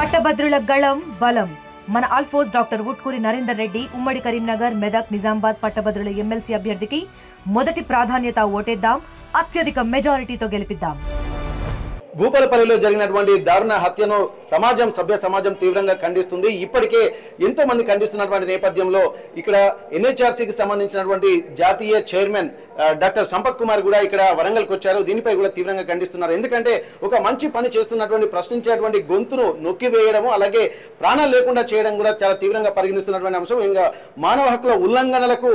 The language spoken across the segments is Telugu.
పట్టభద్రుల గళం బలం మన ఆల్ఫోస్ డాక్టర్ వుట్కూరి నరేందర్ రెడ్డి ఉమ్మడి కరీంనగర్ మెదక్ నిజామాబాద్ పట్టభద్రుల ఎమ్మెల్సీ అభ్యర్థికి మొదటి ప్రాధాన్యత ఓటేద్దాం, అత్యధిక మెజారిటీతో గెలిపిద్దాం. భూపాలపల్లిలో జరిగినటువంటి దారుణ హత్యను సభ్య సమాజం తీవ్రంగా ఖండిస్తుంది. ఇప్పటికే ఎంతో మంది ఖండిస్తున్నటువంటి నేపథ్యంలో ఇక్కడ ఎన్హెచ్ఆర్సీకి సంబంధించినటువంటి జాతీయ చైర్మన్ డాక్టర్ సంపత్ కుమార్ కూడా ఇక్కడ వరంగల్కి వచ్చారు. దీనిపై కూడా తీవ్రంగా ఖండిస్తున్నారు. ఎందుకంటే ఒక మంచి పని చేస్తున్నటువంటి ప్రశ్నించేటువంటి గొంతును నొక్కివేయడము, అలాగే ప్రాణాలు లేకుండా చేయడం కూడా చాలా తీవ్రంగా పరిగణిస్తున్నటువంటి అంశం. ఇంకా మానవ హక్కుల ఉల్లంఘనలకు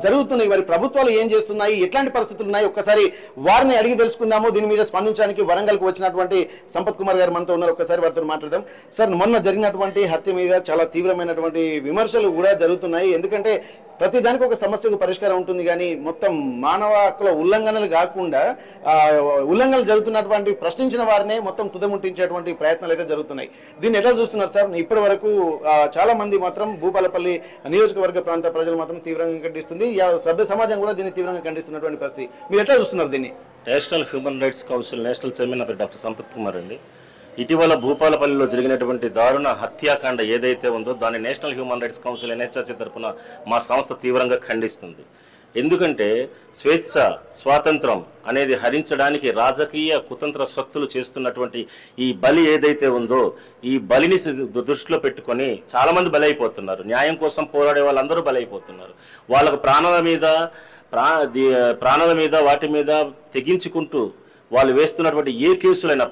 జరుగుతున్నాయి. వారి ప్రభుత్వాలు ఏం చేస్తున్నాయి, ఎట్లాంటి పరిస్థితులు ఉన్నాయి, ఒక్కసారి వారిని అడిగి తెలుసుకుందాము. దీని మీద స్పందించడానికి వరంగల్కి వచ్చినటువంటి సంపత్ కుమార్ గారు మనతో ఉన్నారు. ఒక్కసారి వారితో మాట్లాడదాం. సార్, మొన్న జరిగినటువంటి హత్య మీద చాలా తీవ్రమైనటువంటి విమర్శలు కూడా జరుగుతున్నాయి. ఎందుకంటే ప్రతి దానికి ఒక సమస్యకు పరిష్కారం ఉంటుంది, కానీ మొత్తం మానవ హక్కుల ఉల్లంఘనలు కాకుండా ఉల్లంఘనలు జరుగుతున్నటువంటి ప్రశ్నించిన వారినే మొత్తం తుదముట్టించేటువంటి ప్రయత్నాలు అయితే జరుగుతున్నాయి. దీన్ని ఎట్లా చూస్తున్నారు సార్? ఇప్పటి వరకు చాలా మంది మాత్రం భూపాలపల్లి నియోజకవర్గ ప్రాంత ప్రజలు మాత్రం తీవ్రంగా ఖండిస్తుంది, సభ్య సమాజం కూడా దీన్ని తీవ్రంగా ఖండిస్తున్నటువంటి పరిస్థితి. మీరు ఎట్లా చూస్తున్నారు దీన్ని? National human rights council national chairman doctor Sampath Kumar అండి. ఇటీవల భూపాలపల్లిలో జరిగినటువంటి దారుణ హత్యాకాండ ఏదైతే ఉందో దాన్ని national human rights council NHRC తరఫున మా సంస్థ తీవ్రంగా ఖండిస్తుంది. ఎందుకంటే స్వేచ్ఛ, స్వాతంత్రం అనేది హరించడానికి రాజకీయ కుతంత్ర శక్తులు చేస్తున్నటువంటి ఈ బలి ఏదైతే ఉందో ఈ బలిని దృష్టిలో పెట్టుకొని చాలామంది బలైపోతున్నారు. న్యాయం కోసం పోరాడే వాళ్ళందరూ బలైపోతున్నారు. వాళ్ళకు ప్రాణాల మీద వాటి మీద తెగించుకుంటూ వాళ్ళు వేస్తున్నటువంటి ఏ కేసులైనా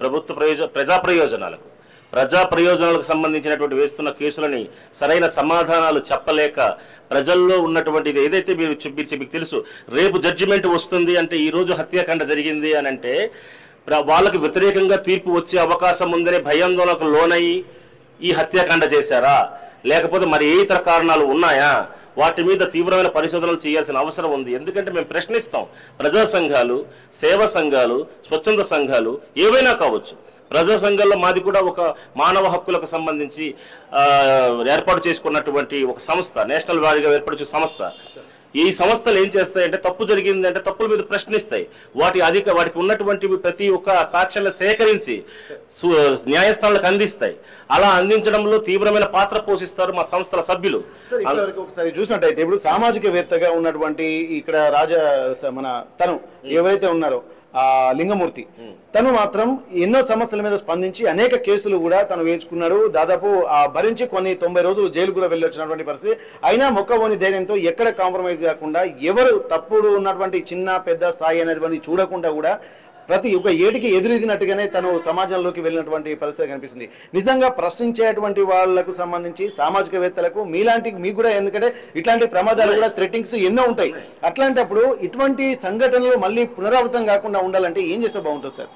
ప్రజా ప్రయోజనాలకు సంబంధించినటువంటి వేస్తున్న కేసులని సరైన సమాధానాలు చెప్పలేక ప్రజల్లో ఉన్నటువంటిది ఏదైతే మీకు తెలుసు, రేపు జడ్జిమెంట్ వస్తుంది అంటే ఈరోజు హత్యాకాండ జరిగింది అని అంటే వాళ్ళకు వ్యతిరేకంగా తీర్పు వచ్చే అవకాశం ఉందనే భయాందోళనకు లోనయ్యి ఈ హత్యాకాండ చేశారా, లేకపోతే మరి ఏ ఇతర కారణాలు ఉన్నాయా, వాటి మీద తీవ్రమైన పరిశోధనలు చేయాల్సిన అవసరం ఉంది. ఎందుకంటే మేము ప్రశ్నిస్తాం. ప్రజా సంఘాలు, సేవా సంఘాలు, స్వచ్ఛంద సంఘాలు ఏవైనా కావచ్చు. ప్రజా సంఘాల్లో మాది కూడా ఒక మానవ హక్కులకు సంబంధించి ఏర్పాటు చేసుకున్నటువంటి ఒక సంస్థ, నేషనల్ వారీగా ఏర్పాటు చేసే సంస్థ. ఈ సంస్థలు ఏం చేస్తాయంటే తప్పు జరిగింది అంటే తప్పుల మీద ప్రశ్నిస్తాయి. వాటికి ఉన్నటువంటి ప్రతి ఒక్క సాక్ష్యాలను సేకరించి న్యాయస్థానాలకు అందిస్తాయి. అలా అందించడంలో తీవ్రమైన పాత్ర పోషిస్తారు మా సంస్థల సభ్యులు. ఒకసారి చూసినట్టయితే ఇప్పుడు సామాజికవేత్తగా ఉన్నటువంటి ఇక్కడ తను ఎవరైతే ఉన్నారో లింగమూర్తి, తను మాత్రం ఎన్నో సమస్యల మీద స్పందించి అనేక కేసులు కూడా తను వేసుకున్నాడు. దాదాపు భరించి కొన్ని 90 రోజులు జైలు కూడా వెళ్ళి వచ్చినటువంటి పరిస్థితి. అయినా మొక్కవోని ధైర్యంతో ఎక్కడ కాంప్రమైజ్ కాకుండా ఎవరు తప్పుడు ఉన్నటువంటి చిన్న పెద్ద స్థాయి అనేటువంటి చూడకుండా కూడా ప్రతి ఒక్క ఏటికి ఎదురెదినట్టుగానే తను సమాజంలోకి వెళ్ళినటువంటి పరిస్థితి కనిపిస్తుంది. నిజంగా ప్రశ్నించేటువంటి వాళ్లకు సంబంధించి సామాజికవేత్తలకు మీకు కూడా, ఎందుకంటే ఇట్లాంటి ప్రమాదాలు కూడా థ్రెటింగ్స్ ఎన్నో ఉంటాయి. అట్లాంటప్పుడు ఇటువంటి సంఘటనలు మళ్ళీ పునరావృతం కాకుండా ఉండాలంటే ఏం చేస్తే బాగుంటుంది సార్?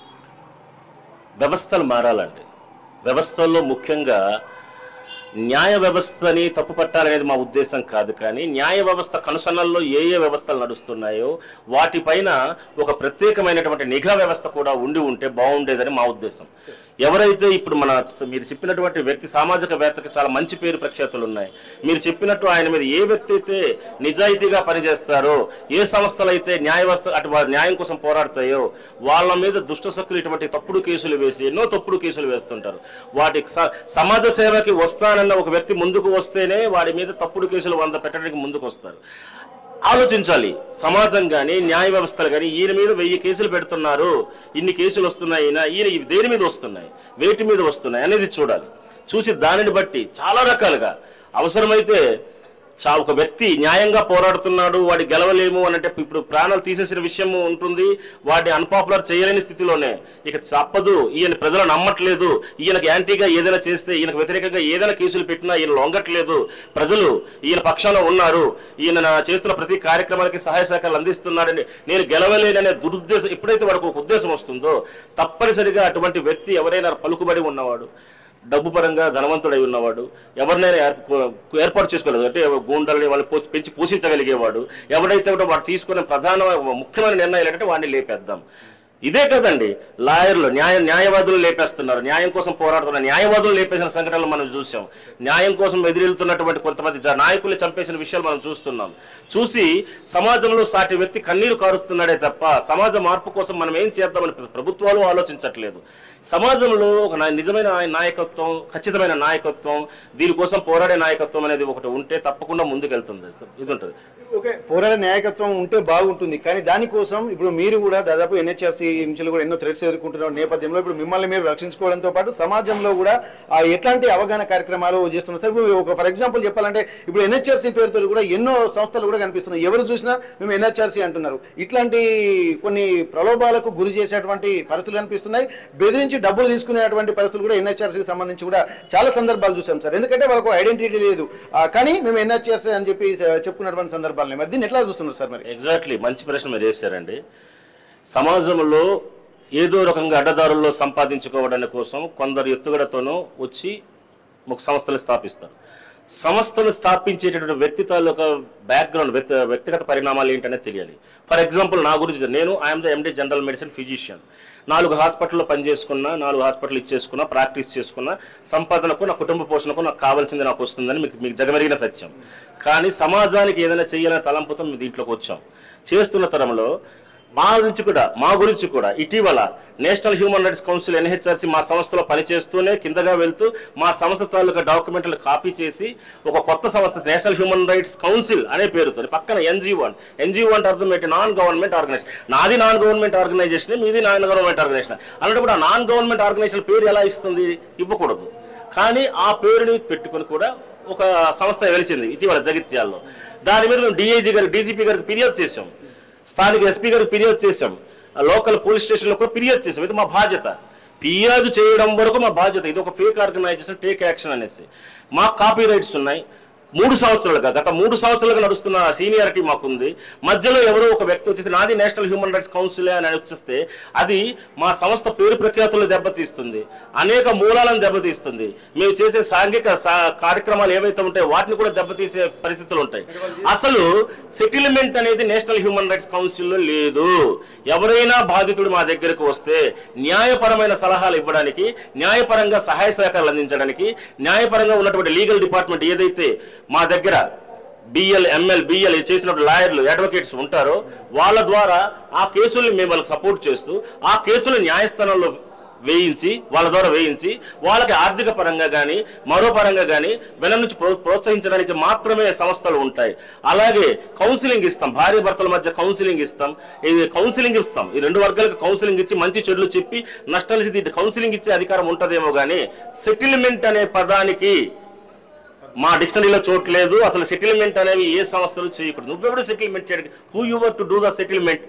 వ్యవస్థలు మారాలండి. వ్యవస్థల్లో ముఖ్యంగా న్యాయ వ్యవస్థని తప్పు పట్టాలనేది మా ఉద్దేశం కాదు, కానీ న్యాయ వ్యవస్థ కనుసన్నల్లో ఏ వ్యవస్థలు నడుస్తున్నాయో వాటిపైన ఒక ప్రత్యేకమైనటువంటి నిఘా వ్యవస్థ కూడా ఉంటే బాగుండేదని మా ఉద్దేశం. ఎవరైతే ఇప్పుడు మీరు చెప్పినటువంటి వ్యక్తి సామాజికవేత్తకి చాలా మంచి పేరు ప్రఖ్యాతులు ఉన్నాయి. మీరు చెప్పినట్టు ఆయన మీద ఏ వ్యక్తి అయితే నిజాయితీగా పనిచేస్తారో, ఏ సంస్థలు అయితే న్యాయం కోసం పోరాడతాయో వాళ్ళ మీద దుష్టశక్తులు ఇటువంటి తప్పుడు కేసులు వేసి ఎన్నో తప్పుడు కేసులు వేస్తుంటారు. వాటికి సమాజ సేవకి వస్తానన్న ఒక వ్యక్తి ముందుకు వస్తేనే వాడి మీద తప్పుడు కేసులు 100 పెట్టడానికి ముందుకు వస్తారు. ఆలోచించాలి సమాజం కానీ న్యాయ వ్యవస్థలు కానీ. ఈయన మీద 1000 కేసులు పెడుతున్నారు, ఇన్ని కేసులు వస్తున్నాయి, ఈయన దేని మీద వస్తున్నాయి, వేటి మీద వస్తున్నాయి అనేది చూడాలి. చూసి దానిని బట్టి చాలా రకాలుగా అవసరమైతే ఒక వ్యక్తి న్యాయంగా పోరాడుతున్నాడు, వాడి గెలవలేము అనంటే ఇప్పుడు ప్రాణాలు తీసేసిన విషయం ఉంటుంది, వాడిని అన్పాపులర్ చేయలేని స్థితిలోనే ఇక తప్పదు, ఈయన ప్రజలు నమ్మట్లేదు, ఈయనకు యాంటీగా ఏదైనా చేస్తే, ఈయనకు వ్యతిరేకంగా ఏదైనా కేసులు పెట్టినా ఈయన లొంగట్లేదు, ప్రజలు ఈయన పక్షాన ఉన్నారు, ఈయన చేస్తున్న ప్రతి కార్యక్రమానికి సహాయ సహకారాలు అందిస్తున్నాడని నేను గెలవలేననే దురుద్దేశం ఎప్పుడైతే వాడికి ఒక ఉద్దేశం వస్తుందో తప్పనిసరిగా అటువంటి వ్యక్తి ఎవరైనా పలుకుబడి ఉన్నవాడు, డబ్బు పరంగా ధనవంతుడై ఉన్నవాడు, ఎవరినైనా ఏర్పాటు చేసుకోలేదు అంటే గూండాలని వాళ్ళు పెంచి పోషించగలిగేవాడు ఎవడైతే వాడు తీసుకునే ముఖ్యమైన నిర్ణయాలు ఏంటంటే వాడిని లేపేద్దాం. ఇదే కదండి లాయర్లు న్యాయవాదులు లేపేస్తున్నారు, న్యాయం కోసం పోరాడుతున్నారు, న్యాయవాదులు లేపేసిన సంఘటనలు మనం చూసాం. న్యాయం కోసం ఎదురెళ్తున్నటువంటి కొంతమంది నాయకులు చంపేసిన విషయాలు మనం చూస్తున్నాం. చూసి సమాజంలో సాటి వ్యక్తి కన్నీరు కారుస్తున్నాడే తప్ప సమాజ మార్పు కోసం మనం ఏం చేద్దామని ప్రభుత్వాలు ఆలోచించట్లేదు. సమాజంలో ఒక నిజమైన నాయకత్వం, ఖచ్చితమైన నాయకత్వం, దీనికోసం పోరాడే నాయకత్వం అనేది ఒకటి ఉంటే తప్పకుండా ముందుకెళ్తుంది. ఇది ఉంటుంది. ఓకే, పోరాడే నాయకత్వం ఉంటే బాగుంటుంది. కానీ దానికోసం ఇప్పుడు మీరు కూడా దాదాపు NHRC నుంచి కూడా ఎన్నో థ్రెట్స్ ఎదుర్కొంటున్న నేపథ్యంలో ఇప్పుడు మిమ్మల్ని మీరు రక్షించుకోవడంతో పాటు సమాజంలో కూడా ఎట్లాంటి అవగాహన కార్యక్రమాలు చేస్తున్నారు సార్? ఇప్పుడు ఒక ఫర్ ఎగ్జాంపుల్ చెప్పాలంటే ఇప్పుడు NHRC పేరుతో కూడా ఎన్నో సంస్థలు కూడా కనిపిస్తున్నాయి. ఎవరు చూసినా మేము NHRC అంటున్నారు. ఇట్లాంటి కొన్ని ప్రలోభాలకు గురి చేసేటువంటి పరిస్థితులు కనిపిస్తున్నాయి. బెదిరించి డబ్బులు తీసుకునేటువంటి పరిస్థితులు కూడా NHRCకి సంబంధించి కూడా చాలా సందర్భాలు చూసాం సార్. ఎందుకంటే వాళ్ళకు ఐడెంటిటీ లేదు, కానీ మేము NHRC అని చెప్పి చెప్పుకున్నటువంటి సందర్భాలు. మరి దీన్ని ఎట్లా చూస్తున్నారు సార్? మరి ఎగ్జాక్ట్లీ మంచి ప్రశ్న మీరు వేశారండి. సమాజంలో ఏదో రకంగా అడ్డదారుల్లో సంపాదించుకోవడానికి కోసం కొందరు ఎత్తుగడతోనూ వచ్చి ఒక సంస్థలు స్థాపిస్తారు. సంస్థలు స్థాపించేటటువంటి వ్యక్తి తాలూకా బ్యాక్గ్రౌండ్, వ్యక్తిగత పరిణామాలు ఏంటనేది తెలియాలి. ఫర్ ఎగ్జాంపుల్ నా గురించి, నేను I'm the MD general medicine physician. 4 హాస్పిటల్లో పనిచేసుకున్నా, 4 హాస్పిటల్ ఇచ్చేసుకున్నా, ప్రాక్టీస్ చేసుకున్నా, సంపాదనకు, నా కుటుంబ పోషణకు నాకు కావాల్సింది నాకు వస్తుందని మీకు జగమెరిగిన సత్యం. కానీ సమాజానికి ఏదైనా చేయాలనే తలంపుతో మేము దీంట్లోకి వచ్చాం. చేస్తున్న తరంలో మా గురించి కూడా ఇటీవల national human rights council NHRC మా సంస్థలో పనిచేస్తూనే కిందగా వెళ్తూ మా సంస్థ తాలూకా డాక్యుమెంట్లు కాపీ చేసి ఒక కొత్త సంస్థ నేషనల్ హ్యూమన్ రైట్స్ కౌన్సిల్ అనే పేరుతో పక్కన NGO అంటే అర్థం ఏంటి? Non government organisation. నాది నాన్ గవర్నమెంట్ ఆర్గనైజేషన్, మీది నాన్ గవర్నమెంట్ ఆర్గనైజేషన్ అన్నప్పుడు ఆ నాన్ గవర్నమెంట్ ఆర్గనైజేషన్ పేరు ఎలా ఇస్తుంది? ఇవ్వకూడదు. కానీ ఆ పేరుని పెట్టుకుని కూడా ఒక సంస్థ వెలిసింది ఇటీవల జగిత్యాల్లో. దాని మీద మేము DGP గారికి ఫిర్యాదు చేసాం, స్థానిక SP గారికి ఫిర్యాదు చేసాం, లోకల్ పోలీస్ స్టేషన్లో కూడా ఫిర్యాదు చేసాం. ఇది మా బాధ్యత. ఫిర్యాదు చేయడం వరకు మా బాధ్యత. ఇది ఒక ఫేక్ ఆర్గనైజేషన్, టేక్ యాక్షన్ అనేసి. మా కాపీ రైట్స్ ఉన్నాయి. 3 సంవత్సరాలుగా, గత 3 సంవత్సరాలుగా నడుస్తున్న సీనియారిటీ మాకుంది. మధ్యలో ఎవరో ఒక వ్యక్తి వచ్చేసి నాది నేషనల్ హ్యూమన్ రైట్స్ కౌన్సిల్ అని వచ్చేస్తే అది మా సంస్థ పేరు ప్రఖ్యాతులు దెబ్బతీస్తుంది, అనేక మూలాలను దెబ్బతీస్తుంది. మేము చేసే సాంఘిక కార్యక్రమాలు ఏవైతే ఉంటాయో వాటిని కూడా దెబ్బతీసే పరిస్థితులు ఉంటాయి. అసలు సెటిల్మెంట్ అనేది నేషనల్ హ్యూమన్ రైట్స్ కౌన్సిల్లో లేదు. ఎవరైనా బాధితుడు మా దగ్గరకు వస్తే న్యాయపరమైన సలహాలు ఇవ్వడానికి, న్యాయపరంగా సహాయ సహకారాలు అందించడానికి, న్యాయపరంగా ఉన్నటువంటి లీగల్ డిపార్ట్మెంట్ ఏదైతే మా దగ్గర BL, ML, BL చేసినప్పుడు లాయర్లు, అడ్వకేట్స్ ఉంటారో వాళ్ళ ద్వారా ఆ కేసుల్ని మేము వాళ్ళకి సపోర్ట్ చేస్తూ ఆ కేసులు న్యాయస్థానంలో వాళ్ళ ద్వారా వేయించి వాళ్ళకి ఆర్థిక పరంగా కానీ మరో పరంగా కానీ వెనక నుంచి ప్రోత్సహించడానికి మాత్రమే సంస్థలు ఉంటాయి. అలాగే కౌన్సిలింగ్ ఇస్తాం, భార్య భర్తల మధ్య కౌన్సిలింగ్ ఇస్తాం. ఈ 2 వర్గాలకు కౌన్సిలింగ్ ఇచ్చి మంచి చెడులు చెప్పి నష్టాలు కౌన్సిలింగ్ ఇచ్చే అధికారం ఉంటుందేమో కానీ సెటిల్మెంట్ అనే పదానికి మా డిక్షనరీలో చోటు లేదు. అసలు సెటిల్మెంట్ అనేవి ఏ సంస్థలు చేయకూడదు. నువ్వెప్పుడు సెటిల్మెంట్ చేయడానికి? Who you were to do the settlement?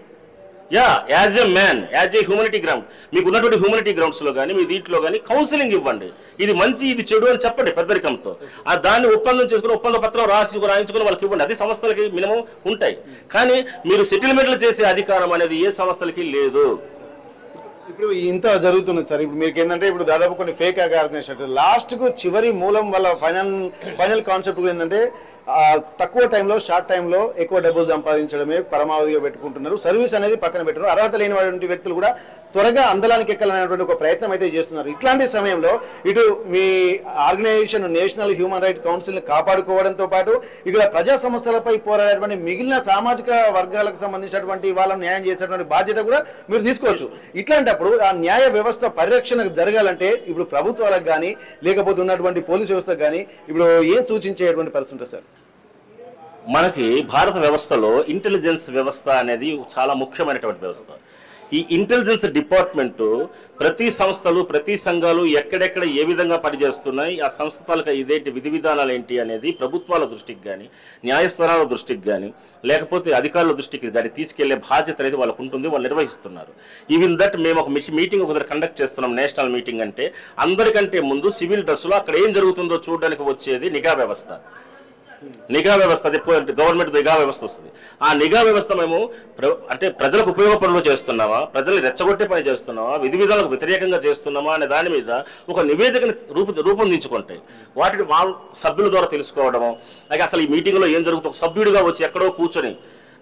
As a man, as a humanity ground, మీకు ఉన్నటువంటి హ్యూమనిటీ గ్రౌండ్స్లో కానీ మీ దీంట్లో కానీ కౌన్సిలింగ్ ఇవ్వండి. ఇది మంచి, ఇది చెడు అని చెప్పండి పెద్దరికంతో. దాన్ని ఒప్పందం చేసుకుని ఒప్పంద పత్రం రాయించుకుని వాళ్ళకి ఇవ్వండి. అది సంస్థలకి మినిమం ఉంటాయి. కానీ మీరు సెటిల్మెంట్లు చేసే అధికారం అనేది ఏ సంస్థలకి లేదు. ఇప్పుడు ఇంత జరుగుతుంది సార్. ఇప్పుడు మీకు ఏంటంటే ఇప్పుడు దాదాపు కొన్ని ఫేక్ ఆర్గనైజేషన్ లాస్ట్కు చివరి మూలం వల్ల ఫైనల్ కాన్సెప్ట్ ఏంటంటే తక్కువ టైంలో, షార్ట్ టైంలో ఎక్కువ డబ్బులు సంపాదించడమే పరమావధిగా పెట్టుకుంటున్నారు. సర్వీస్ అనేది పక్కన పెట్టున్నారు. అర్హత లేనిటువంటి వ్యక్తులు కూడా త్వరగా అందలానికి ఎక్కాలనేటువంటి ఒక ప్రయత్నం అయితే చేస్తున్నారు. ఇట్లాంటి సమయంలో ఇటు మీ ఆర్గనైజేషన్ నేషనల్ హ్యూమన్ రైట్స్ కౌన్సిల్ని కాపాడుకోవడంతో పాటు ఇక్కడ ప్రజా సమస్యలపై పోరాడేటువంటి మిగిలిన సామాజిక వర్గాలకు సంబంధించినటువంటి వాళ్ళని న్యాయం చేసేటువంటి బాధ్యత కూడా మీరు తీసుకోవచ్చు. ఇట్లాంటప్పుడు ఆ న్యాయ వ్యవస్థ పరిరక్షణ జరగాలంటే ఇప్పుడు ప్రభుత్వాలకు కానీ లేకపోతే ఉన్నటువంటి పోలీసు వ్యవస్థకు కానీ ఇప్పుడు ఏం సూచించేటువంటి పరిస్థితి ఉంటుంది సార్? మనకి భారత వ్యవస్థలో ఇంటెలిజెన్స్ వ్యవస్థ అనేది చాలా ముఖ్యమైనటువంటి వ్యవస్థ. ఈ ఇంటెలిజెన్స్ డిపార్ట్మెంటు ప్రతి సంస్థలు, ప్రతి సంఘాలు ఎక్కడెక్కడ ఏ విధంగా పనిచేస్తున్నాయి, ఆ సంస్థ తాలూకా ఇదేంటి విధి విధానాలు ఏంటి అనేది ప్రభుత్వాల దృష్టికి కానీ, న్యాయస్థానాల దృష్టికి కానీ, లేకపోతే అధికారుల దృష్టికి కానీ తీసుకెళ్లే బాధ్యత అనేది వాళ్ళకు ఉంటుంది. వాళ్ళు నిర్వహిస్తున్నారు. ఈవెన్ దట్ మేము ఒక మీటింగ్ ఒకసారి కండక్ట్ చేస్తున్నాం. నేషనల్ మీటింగ్ అంటే అందరికంటే ముందు సివిల్ డ్రెస్సులో అక్కడ ఏం జరుగుతుందో చూడడానికి వచ్చేది నిఘా వ్యవస్థ. అది గవర్నమెంట్ నిఘా వ్యవస్థ వస్తుంది. ఆ నిఘా వ్యవస్థ మేము అంటే ప్రజలకు ఉపయోగపడులో చేస్తున్నామా, ప్రజల్ని రెచ్చగొట్టే పని చేస్తున్నామా, విధి విధానాలకు వ్యతిరేకంగా చేస్తున్నామా అనే దాని మీద ఒక నివేదికను రూపొందించుకుంటాయి. వాటిని వాళ్ళ సభ్యుల ద్వారా తెలుసుకోవడము, అలాగే అసలు ఈ మీటింగ్లో ఏం జరుగుతుందో సభ్యుడిగా వచ్చి ఎక్కడో కూర్చొని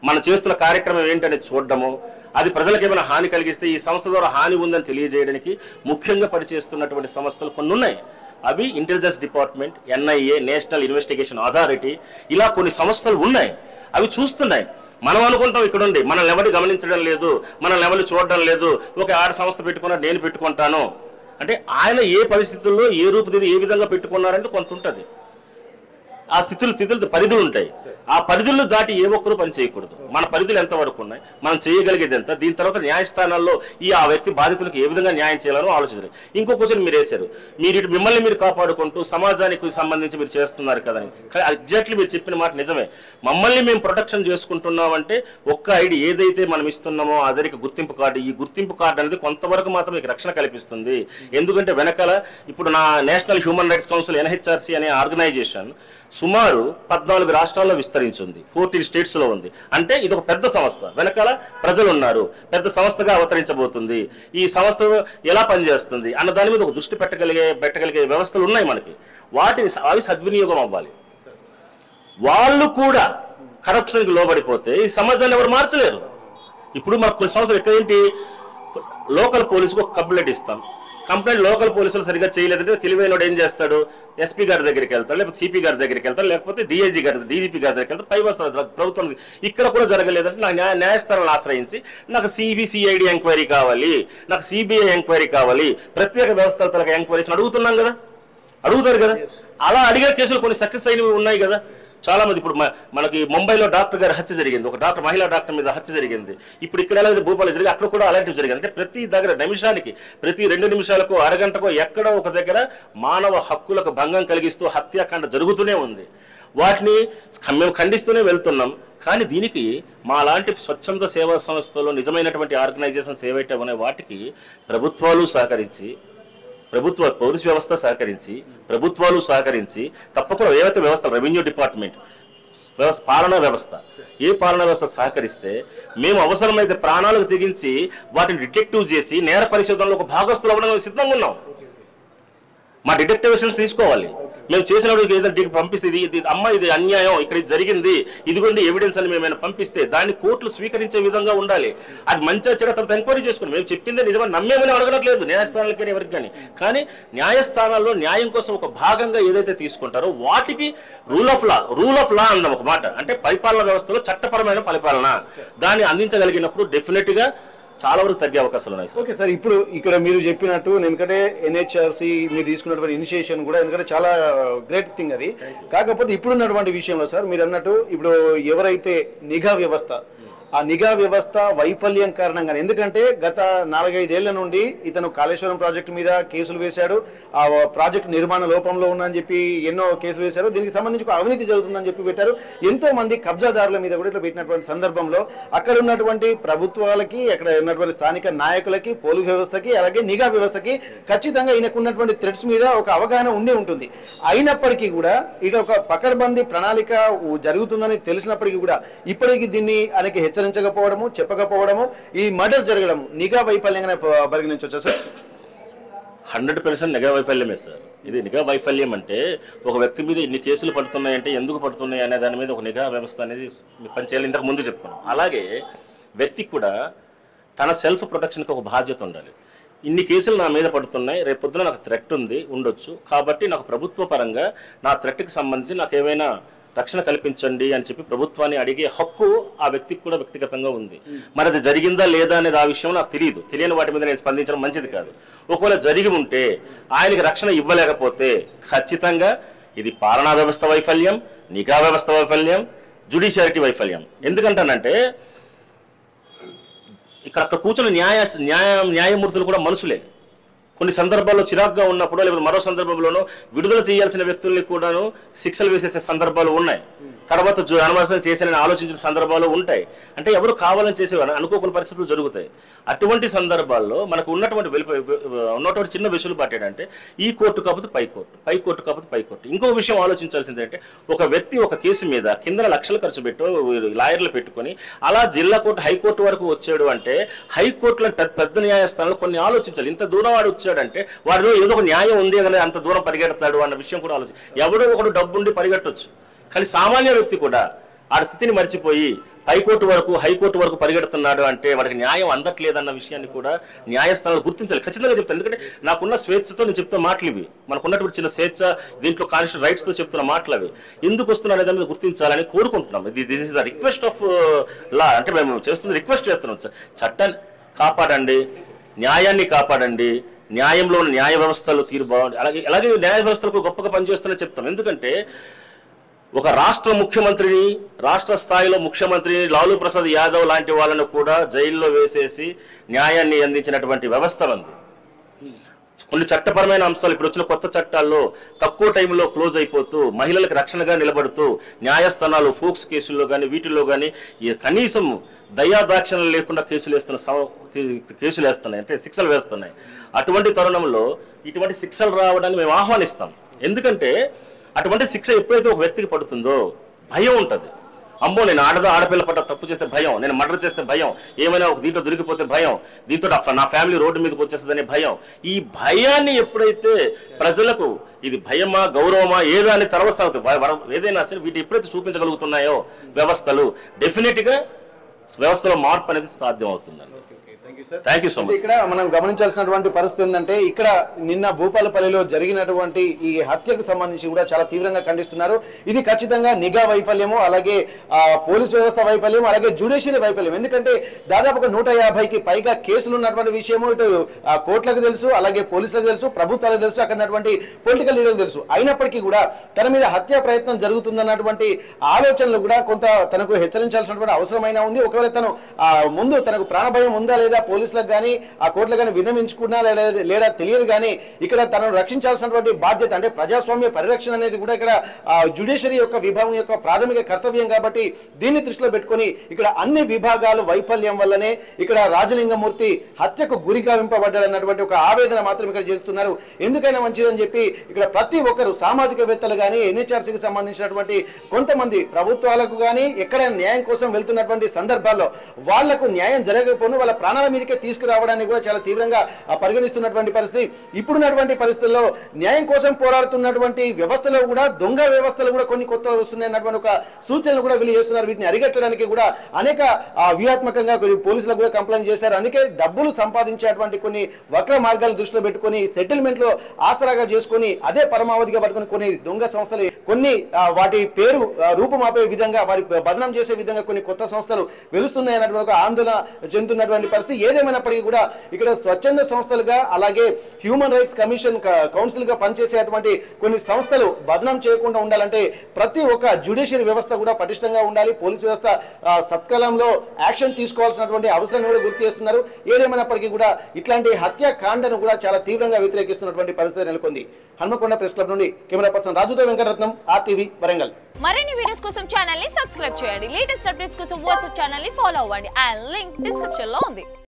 మనం చేస్తున్న కార్యక్రమం ఏంటనేది చూడడము, అది ప్రజలకు ఏమైనా హాని కలిగిస్తే ఈ సంస్థ ద్వారా హాని ఉందని తెలియజేయడానికి ముఖ్యంగా పనిచేస్తున్నటువంటి సంస్థలు కొన్ని ఉన్నాయి. అవి intelligence department, NIA, national investigation authority, ఇలా కొన్ని సంస్థలు ఉన్నాయి. అవి చూస్తున్నాయి. మనం అనుకుంటాం ఇక్కడ ఉండి మనల్ని ఎవరు గమనించడం లేదు, మనల్ని ఎవరు చూడడం లేదు, ఒక 6 సంస్థ పెట్టుకున్నా నేను పెట్టుకుంటాను అంటే ఆయన ఏ పరిస్థితుల్లో ఏ రూపుదిద్ది ఏ విధంగా పెట్టుకున్నారంటే కొంత ఉంటుంది. ఆ స్థితులు పరిధులు ఉంటాయి. ఆ పరిధులను దాటి ఏ ఒక్కరూ పని చేయకూడదు. మన పరిధులు ఎంతవరకు ఉన్నాయి, మనం చేయగలిగేది ఎంత, దీని తర్వాత న్యాయస్థానాల్లో ఆ వ్యక్తి బాధితులకు ఏ విధంగా న్యాయం చేయాలో ఆలోచించారు. ఇంకో క్వశ్చన్ మీరు వేశారు, మీరు మిమ్మల్ని మీరు కాపాడుకుంటూ సమాజానికి సంబంధించి మీరు చేస్తున్నారు కదని. ఎగ్జాక్ట్లీ మీరు చెప్పిన మాట నిజమే. మమ్మల్ని మేము ప్రొటెక్షన్ చేసుకుంటున్నామంటే ఒక్క ఐడి ఏదైతే మనం ఇస్తున్నామో అదరికి గుర్తింపు కార్డు, ఈ గుర్తింపు కార్డు అనేది కొంతవరకు మాత్రం మీకు రక్షణ కల్పిస్తుంది. ఎందుకంటే వెనకాల ఇప్పుడు నా national human rights council NHRC అనే ఆర్గనైజేషన్ సుమారు 14 రాష్ట్రాల్లో విస్తరించింది, 14 స్టేట్స్లో ఉంది. అంటే ఇది ఒక పెద్ద సంస్థ, వెనకాల ప్రజలు ఉన్నారు, పెద్ద సంస్థగా అవతరించబోతుంది. ఈ సంస్థ ఎలా పనిచేస్తుంది అన్న దాని మీద ఒక దృష్టి పెట్టగలిగే వ్యవస్థలు ఉన్నాయి మనకి. అవి సద్వినియోగం అవ్వాలి. వాళ్ళు కూడా కరప్షన్కి లోబడిపోతే ఈ సమాజాన్ని ఎవరు మార్చలేరు. ఇప్పుడు మనకు కొన్ని సంవత్సరాలు ఇక్కడ ఏంటి, లోకల్ పోలీసుకు ఒక కంప్లైంట్ ఇస్తాం, కంప్లైంట్ లోకల్ పోలీసులు సరిగ్గా చేయలేదంటే తెలివైనోడు ఏం చేస్తాడు, SP గారి దగ్గరికి వెళ్తాడు, లేకపోతే CP గారి దగ్గరికి వెళ్తాడు, లేకపోతే DGP గారి దగ్గరికి వెళ్తాడు, పై వస్తారు ప్రభుత్వం. ఇక్కడ కూడా జరగలేదంటే నాకు న్యాయస్థానాలను ఆశ్రయించి నాకు CBCID ఎంక్వైరీ కావాలి, నాకు CBI ఎంక్వైరీ కావాలి, ప్రత్యేక వ్యవస్థల తరగతి ఎంక్వైరీస్ అడుగుతున్నాం కదా, అడుగుతారు కదా. అలా అడిగే కేసులు కొన్ని సక్సెస్ అయినవి ఉన్నాయి కదా చాలా మంది. ఇప్పుడు మనకి ముంబైలో డాక్టర్ గారి హత్య జరిగింది, ఒక మహిళా డాక్టర్ మీద హత్య జరిగింది. ఇప్పుడు ఇక్కడ ఎలా భూపాలు జరిగింది, అక్కడ కూడా అలాంటివి జరిగింది. అంటే ప్రతి దగ్గర నిమిషానికి, ప్రతి 2 నిమిషాలకు, అరగంటకో ఎక్కడో ఒక దగ్గర మానవ హక్కులకు భంగం కలిగిస్తూ హత్యాకాండ జరుగుతూనే ఉంది. వాటిని మేము ఖండిస్తూనే వెళ్తున్నాం. కానీ దీనికి మా లాంటి స్వచ్ఛంద సేవా సంస్థలు, నిజమైనటువంటి ఆర్గనైజేషన్స్ ఏవైతే ఉన్నాయో వాటికి ప్రభుత్వాలు సహకరించి, పోలీస్ వ్యవస్థ సహకరించి, ప్రభుత్వాలు సహకరించి, తప్పకుండా ఏవైతే వ్యవస్థ, రెవెన్యూ డిపార్ట్మెంట్ వ్యవస్థ, పాలనా వ్యవస్థ, ఏ పాలనా వ్యవస్థ సహకరిస్తే మేము అవసరమైతే ప్రాణాలకు తెగించి వాటిని డిటెక్టివ్ చేసి నేర పరిశోధనలో ఒక భాగస్థులు అవ్వడం సిద్ధంగా ఉన్నాం. మా డిటెక్టివేషన్స్ తీసుకోవాలి. మేము చేసిన ఏదైతే పంపిస్తే ఇది అమ్మ ఇది అన్యాయం, ఇక్కడ ఇది జరిగింది, ఇదిగోండి ఎవిడెన్స్ అని మేమైనా పంపిస్తే దాన్ని కోర్టులు స్వీకరించే విధంగా ఉండాలి. అది మంచిగా చెడ్డ తర్వాత ఎంక్వైరీ చేసుకుని మేము చెప్పిందే నిజమని నమ్మేమని అడగట్లేదు న్యాయస్థానాలకి కానీ ఎవరికి కానీ. కానీ న్యాయస్థానాల్లో న్యాయం కోసం ఒక భాగంగా ఏదైతే తీసుకుంటారో వాటికి రూల్ ఆఫ్ లా అన్నాం ఒక మాట. అంటే పరిపాలన వ్యవస్థలో చట్టపరమైన పరిపాలన దాన్ని అందించగలిగినప్పుడు డెఫినెట్ గా చాలా వరకు తగ్గే అవకాశాలు ఉన్నాయి. ఓకే సార్, ఇప్పుడు ఇక్కడ మీరు చెప్పినట్టు ఎందుకంటే NHRC మీరు తీసుకున్నటువంటి ఇనిషియేషన్ కూడా ఎందుకంటే చాలా గ్రేట్ థింగ్ అది. కాకపోతే ఇప్పుడున్నటువంటి విషయంలో సార్ మీరు అన్నట్టు ఇప్పుడు ఎవరైతే నిఘా వ్యవస్థ, ఆ నిఘా వ్యవస్థ వైఫల్యం కారణంగా, ఎందుకంటే గత 4-5 ఏళ్ల నుండి ఇతను కాళేశ్వరం ప్రాజెక్టు మీద కేసులు వేశాడు, ఆ ప్రాజెక్టు నిర్మాణ లోపంలో ఉందని చెప్పి ఎన్నో కేసులు వేశారు, దీనికి సంబంధించి ఒక అవినీతి జరుగుతుందని చెప్పి పెట్టారు. ఎంతో మంది కబ్జాదారుల మీద కూడా ఇట్లా పెట్టినటువంటి సందర్భంలో అక్కడ ఉన్నటువంటి ప్రభుత్వాలకి, అక్కడ ఉన్నటువంటి స్థానిక నాయకులకి, పోలీస్ వ్యవస్థకి, అలాగే నిఘా వ్యవస్థకి ఖచ్చితంగా ఈయనకు ఉన్నటువంటి థ్రెట్స్ మీద ఒక అవగాహన ఉండే ఉంటుంది. అయినప్పటికీ కూడా ఇది ఒక పకడ్బందీ ప్రణాళిక జరుగుతుందని తెలిసినప్పటికీ కూడా ఇప్పటికీ దీన్ని ఆయనకి హెచ్చరించకపోవడము, చెప్పకపోవడము, ఈ మర్డర్ జరగడం నిఘా వైఫల్యంగానే పరిగణించవచ్చా సార్? 100% నిఘా వైఫల్యమే సార్. ఇది నిఘా వైఫల్యం అంటే ఒక వ్యక్తి మీద ఇన్ని కేసులు పడుతున్నాయంటే ఎందుకు పడుతున్నాయి అనే దాని మీద ఒక నిఘా వ్యవస్థ అనేది పనిచేయాలి. ఇంతకు ముందు చెప్పుకున్నాం. అలాగే వ్యక్తికి కూడా తన సెల్ఫ్ ప్రొటెక్షన్కి ఒక బాధ్యత ఉండాలి. ఇన్ని కేసులు నా మీద పడుతున్నాయి, రేపు పొద్దున నాకు థ్రెట్ ఉండొచ్చు, కాబట్టి నాకు ప్రభుత్వ పరంగా నా థ్రెట్కి సంబంధించి నాకు ఏమైనా రక్షణ కల్పించండి అని చెప్పి ప్రభుత్వాన్ని అడిగే హక్కు ఆ వ్యక్తికి కూడా వ్యక్తిగతంగా ఉంది. మరి అది జరిగిందా లేదా అనేది ఆ విషయం నాకు తెలియని వాటి మీద నేను స్పందించడం మంచిది కాదు. ఒకవేళ జరిగి ఉంటే ఆయనకి రక్షణ ఇవ్వలేకపోతే ఖచ్చితంగా ఇది పాలనా వ్యవస్థ వైఫల్యం, నిఘా వ్యవస్థ వైఫల్యం, జ్యుడిషియారిటీ వైఫల్యం. ఎందుకంటానంటే ఇక్కడ కూర్చున్న న్యాయమూర్తులు కూడా మనుషులే. కొన్ని సందర్భాల్లో చిరాకుగా ఉన్నప్పుడు లేకపోతే మరో సందర్భంలోనూ విడుదల చేయాల్సిన వ్యక్తుల్ని కూడాను శిక్షలు వేసేసే సందర్భాలు ఉన్నాయి. తర్వాత అనవసరం చేశారని ఆలోచించిన సందర్భాలు ఉంటాయి. అంటే ఎవరు కావాలని చేసేవారు అనుకోకున్న పరిస్థితులు జరుగుతాయి. అటువంటి సందర్భాల్లో మనకు ఉన్నటువంటి చిన్న వెసులుబాటు ఏంటంటే ఈ కోర్టు కాకపోతే పై కోర్టు కాకపోతే పై కోర్టు. ఇంకో విషయం ఆలోచించాల్సింది అంటే ఒక వ్యక్తి ఒక కేసు మీద కింద లక్షలు ఖర్చు లాయర్లు పెట్టుకొని అలా జిల్లా కోర్టు, హైకోర్టు వరకు వచ్చాడు అంటే హైకోర్టులో పెద్ద న్యాయస్థానాలు కొన్ని ఆలోచించాలి. ఇంత దూరం వాడు వచ్చాడంటే వాడిలో ఏదో ఒక న్యాయం ఉంది కానీ అంత దూరం పరిగెడతాడు అన్న విషయం కూడా ఆలోచించాలి. ఎవడో ఒకడు డబ్బుండి పరిగెట్టొచ్చు, కానీ సామాన్య వ్యక్తి కూడా ఆ స్థితిని మర్చిపోయి హైకోర్టు వరకు పరిగెడుతున్నాడు అంటే వాడికి న్యాయం అందట్లేదన్న విషయాన్ని కూడా న్యాయస్థానాలు గుర్తించాలి. ఖచ్చితంగా చెప్తాను. ఎందుకంటే నాకున్న స్వేచ్ఛతో నేను చెప్తున్న మాటలు ఇవి, మనకున్నటువంటి చిన్న స్వేచ్ఛ, దీంట్లో కాన్స్టిట్యూషన్ రైట్స్తో చెప్తున్న మాటలు అవి. ఎందుకు వస్తున్నా దాని మీద గుర్తించాలని కోరుకుంటున్నాం. This is the request of law. అంటే మేము రిక్వెస్ట్ చేస్తున్నాం, చట్టాన్ని కాపాడండి, న్యాయాన్ని కాపాడండి, న్యాయంలో న్యాయ వ్యవస్థలో తీరు బాగుంది. అలాగే న్యాయ వ్యవస్థలకు గొప్పగా పనిచేస్తున్నా చెప్తాం. ఎందుకంటే ఒక రాష్ట్ర ముఖ్యమంత్రిని, రాష్ట్ర స్థాయిలో ముఖ్యమంత్రిని, లాలూ ప్రసాద్ యాదవ్ లాంటి వాళ్ళను కూడా జైల్లో వేసేసి న్యాయాన్ని అందించినటువంటి వ్యవస్థ ఉంది. కొన్ని చట్టపరమైన అంశాలు ఇప్పుడు వచ్చిన కొత్త చట్టాల్లో తక్కువ టైంలో క్లోజ్ అయిపోతూ మహిళలకు రక్షణగా నిలబడుతూ న్యాయస్థానాలు ఫోక్స్ కేసుల్లో కానీ వీటిల్లో కానీ కనీసం దయాదాక్షిణ్యం లేకుండా కేసులు వేస్తున్నాయి, అంటే శిక్షలు వేస్తున్నాయి. అటువంటి తరుణంలో ఇటువంటి శిక్షలు రావడానికి మేము ఆహ్వానిస్తాం. ఎందుకంటే అటువంటి శిక్ష ఎప్పుడైతే ఒక వ్యక్తికి పడుతుందో భయం ఉంటుంది. అమ్మో, నేను ఆడపిల్ల పట్ల తప్పు చేస్తే భయం, నేను మర్డర్ చేస్తే భయం, ఏమైనా ఒక దీంట్లో దొరికిపోతే భయం, దీంతో నా ఫ్యామిలీ రోడ్డు మీదకి వచ్చేస్తుందనే భయం. ఈ భయాన్ని ఎప్పుడైతే ప్రజలకు ఇది భయమా గౌరవమా ఏదా అని తర్వాత ఏదైనా సరే వీటి ఎప్పుడైతే చూపించగలుగుతున్నాయో వ్యవస్థలు, డెఫినెట్గా వ్యవస్థలో మార్పు అనేది సాధ్యం అవుతుందండి. Thank you so much. ఇక్కడ మనం గమనించాల్సినటువంటి పరిస్థితి ఏంటంటే ఇక్కడ నిన్న భూపాలపల్లిలో జరిగినటువంటి ఈ హత్యకు సంబంధించి కూడా చాలా తీవ్రంగా ఖండిస్తున్నారు. ఇది ఖచ్చితంగా నిఘా వైఫల్యము, అలాగే పోలీస్ వ్యవస్థ వైఫల్యం, అలాగే జ్యుడిషియరీ వైఫల్యం. ఎందుకంటే దాదాపుగా 150కి పైగా కేసులు ఉన్నటువంటి విషయము ఇటు కోర్టులకు తెలుసు, అలాగే పోలీసులకు తెలుసు, ప్రభుత్వాలకు తెలుసు, అక్కడ ఉన్నటువంటి పొలిటికల్ లీడర్లకు తెలుసు. అయినప్పటికీ కూడా తన మీద హత్యా ప్రయత్నం జరుగుతుందన్నటువంటి ఆలోచనలు కూడా కొంత తనకు హెచ్చరించాల్సినటువంటి అవసరమైనా ఉంది. ఒకవేళ తను ముందు తనకు ప్రాణభయం ఉందా లేదా పోలీసులకు కానీ ఆ కోర్టులకు కానీ విన్నవించుకున్నా లేదా తెలియదు. కానీ ఇక్కడ తనను రక్షించాల్సినటువంటి బాధ్యత, అంటే ప్రజాస్వామ్య పరిరక్షణ అనేది కూడా ఇక్కడ జ్యుడిషియరీ యొక్క విభాగం యొక్క ప్రాథమిక కర్తవ్యం. కాబట్టి దీన్ని దృష్టిలో పెట్టుకుని ఇక్కడ అన్ని విభాగాలు వైఫల్యం వల్లనే ఇక్కడ రాజలింగమూర్తి హత్యకు గురి గావింపబడ్డాడన్నటువంటి ఒక ఆవేదన మాత్రం ఇక్కడ చేస్తున్నారు. ఎందుకైనా మంచిదని చెప్పి ఇక్కడ ప్రతి ఒక్కరు సామాజికవేత్తలు కానీ ఎన్హెచ్ఆర్సీకి సంబంధించినటువంటి కొంతమంది ప్రభుత్వాలకు కానీ ఎక్కడైనా న్యాయం కోసం వెళ్తున్నటువంటి సందర్భాల్లో వాళ్లకు న్యాయం జరగకపోయినా వాళ్ళ ప్రాణాల మీదకే తీసుకురావడానికి కూడా చాలా తీవ్రంగా పరిగణిస్తున్నటువంటి పరిస్థితి. ఇప్పుడున్నటువంటి పరిస్థితుల్లో న్యాయం కోసం పోరాడుతున్నటువంటి వ్యవస్థలో కూడా దొంగ వ్యవస్థలు కూడా కొన్ని కొత్త వస్తున్నాయన్నటువంటి ఒక సూచనలు కూడా వీళ్ళు చేస్తున్నారు. వీటిని అరికట్టడానికి కూడా అనేక వ్యూహాత్మకంగా పోలీసులకు కూడా కంప్లైంట్ చేశారు. అందుకే డబ్బులు సంపాదించేటువంటి కొన్ని వక్ర మార్గాలు దృష్టిలో పెట్టుకుని సెటిల్మెంట్ లో ఆసరాగా చేసుకుని అదే పరమావధిగా పట్టుకుని కొన్ని దొంగ సంస్థలు, కొన్ని వాటి పేరు రూపుమాపే విధంగా, వారి బదనం చేసే విధంగా కొన్ని కొత్త సంస్థలు వెలుస్తున్నాయన్నటువంటి ఒక ఆందోళన చెందుతున్నటువంటి పరిస్థితి. ఏదేమైనప్పటికీ కూడా ఇక్కడ స్వచ్ఛంద సంస్థలుగా, అలాగే హ్యూమన్ రైట్స్ కమిషన్ కౌన్సిల్ గా పనిచేసేటువంటి కొన్ని సంస్థలు బదనం చేయకుండా ఉండాలంటే ప్రతి ఒక్క జ్యుడిషియరీ వ్యవస్థ కూడా పటిష్టంగా ఉండాలి. పోలీస్ వ్యవస్థ సత్కాలంలో యాక్షన్ తీసుకోవాల్సినటువంటి అవసరాన్ని కూడా గుర్తు చేస్తున్నారు. ఏదేమైనప్పటికీ కూడా ఇట్లాంటి హత్యాకాండను కూడా చాలా తీవ్రంగా వ్యతిరేకిస్తున్నటువంటి పరిస్థితి నెలకొంది. హన్మకొండ ప్రెస్ క్లబ్ నుండి కెమెరా పర్సన్ రాజుతో వెంకటరత్నం, RTV వరంగల్. మరిన్ని వీడియోస్ కోసం ఛానల్ ని సబ్స్క్రైబ్ చేయండి. లేటెస్ట్ అప్డేట్స్ కోసం వాట్సాప్ ఛానల్ ని ఫాలో అవ్వండి. ఆ లింక్ డిస్క్రిప్షన్ లో ఉంది.